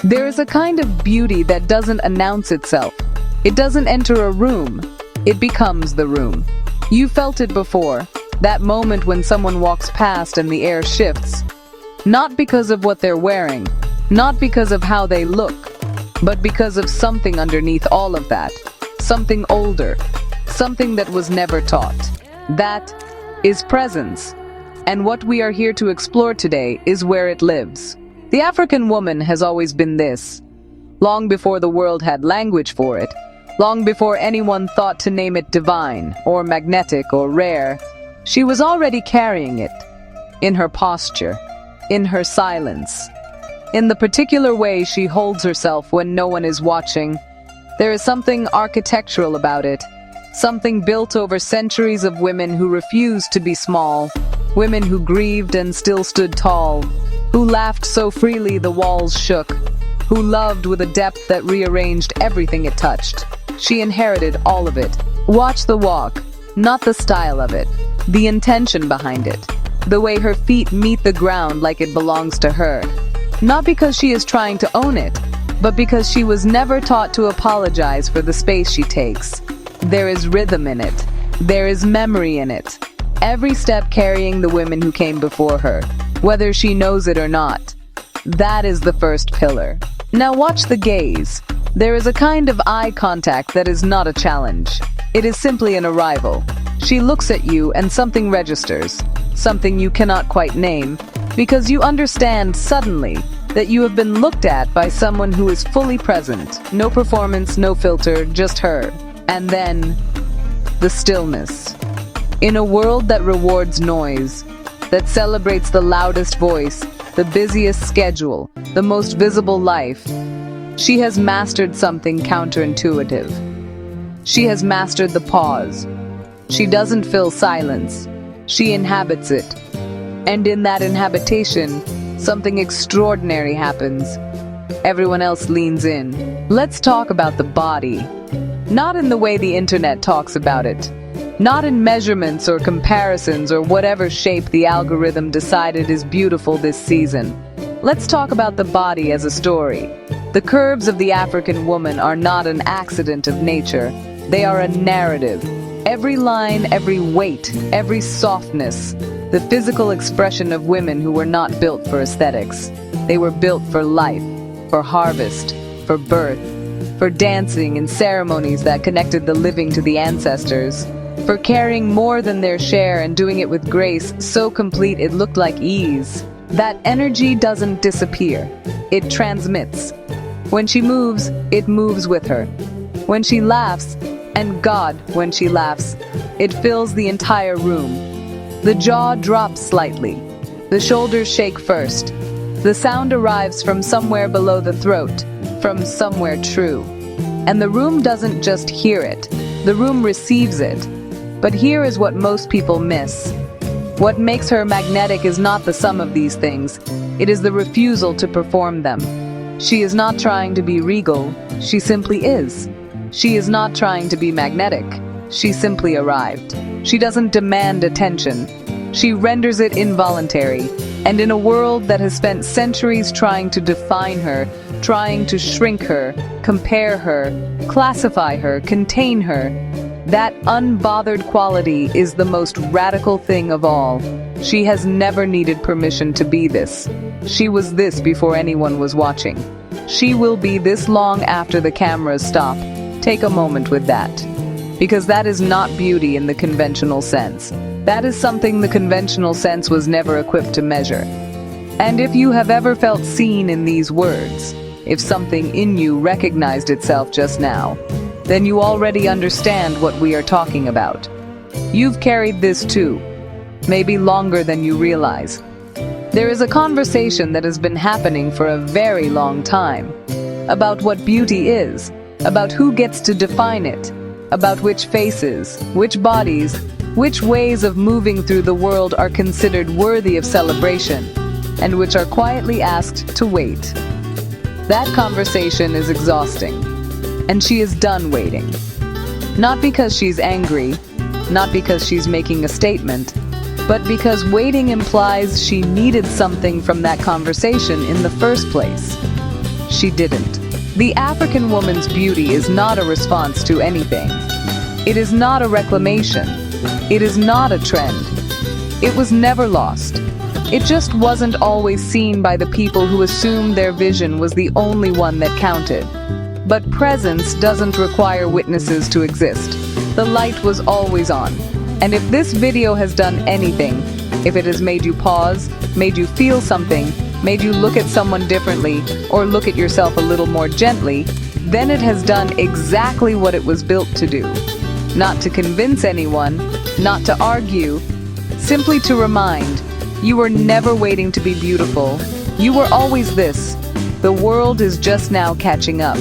There is a kind of beauty that doesn't announce itself. It doesn't enter a room. It becomes the room. You felt it before, that moment when someone walks past and the air shifts. Not because of what they're wearing, not because of how they look, but because of something underneath all of that. Something older, something that was never taught. That is presence. And what we are here to explore today is where it lives. The African woman has always been this. Long before the world had language for it, long before anyone thought to name it divine, or magnetic, or rare, she was already carrying it. In her posture, in her silence, in the particular way she holds herself when no one is watching. There is something architectural about it, something built over centuries of women who refused to be small, women who grieved and still stood tall, who laughed so freely the walls shook, who loved with a depth that rearranged everything it touched. She inherited all of it. Watch the walk, not the style of it, the intention behind it, the way her feet meet the ground like it belongs to her. Not because she is trying to own it, but because she was never taught to apologize for the space she takes. There is rhythm in it. There is memory in it. Every step carrying the women who came before her, whether she knows it or not. That is the first pillar. Now watch the gaze. There is a kind of eye contact that is not a challenge. It is simply an arrival. She looks at you and something registers, something you cannot quite name, because you understand suddenly that you have been looked at by someone who is fully present. No performance, no filter, just her. And then, the stillness. In a world that rewards noise, that celebrates the loudest voice, the busiest schedule, the most visible life, she has mastered something counterintuitive. She has mastered the pause. She doesn't fill silence. She inhabits it. And in that inhabitation, something extraordinary happens. Everyone else leans in. Let's talk about the body. Not in the way the internet talks about it. Not in measurements or comparisons or whatever shape the algorithm decided is beautiful this season. Let's talk about the body as a story. The curves of the African woman are not an accident of nature. They are a narrative. Every line, every weight, every softness, the physical expression of women who were not built for aesthetics. They were built for life, for harvest, for birth, for dancing in ceremonies that connected the living to the ancestors, for carrying more than their share and doing it with grace so complete it looked like ease. That energy doesn't disappear. It transmits. When she moves, it moves with her. When she laughs, and God, when she laughs, it fills the entire room. The jaw drops slightly. The shoulders shake first. The sound arrives from somewhere below the throat, from somewhere true. And the room doesn't just hear it. The room receives it. But here is what most people miss. What makes her magnetic is not the sum of these things. It is the refusal to perform them. She is not trying to be regal. She simply is. She is not trying to be magnetic. She simply arrived. She doesn't demand attention. She renders it involuntary. And in a world that has spent centuries trying to define her, trying to shrink her, compare her, classify her, contain her, that unbothered quality is the most radical thing of all. She has never needed permission to be this. She was this before anyone was watching. She will be this long after the cameras stop. Take a moment with that. Because that is not beauty in the conventional sense. That is something the conventional sense was never equipped to measure. And if you have ever felt seen in these words, if something in you recognized itself just now, then you already understand what we are talking about. You've carried this too, maybe longer than you realize. There is a conversation that has been happening for a very long time about what beauty is, about who gets to define it, about which faces, which bodies, which ways of moving through the world are considered worthy of celebration, and which are quietly asked to wait. That conversation is exhausting. And she is done waiting. Not because she's angry, not because she's making a statement, but because waiting implies she needed something from that conversation in the first place. she didn't. The African woman's beauty is not a response to anything. It is not a reclamation. It is not a trend. It was never lost. It just wasn't always seen by the people who assumed their vision was the only one that counted. But presence doesn't require witnesses to exist. The light was always on. And if this video has done anything, if it has made you pause, made you feel something, made you look at someone differently, or look at yourself a little more gently, then it has done exactly what it was built to do. Not to convince anyone, not to argue, simply to remind, you were never waiting to be beautiful. You were always this. The world is just now catching up.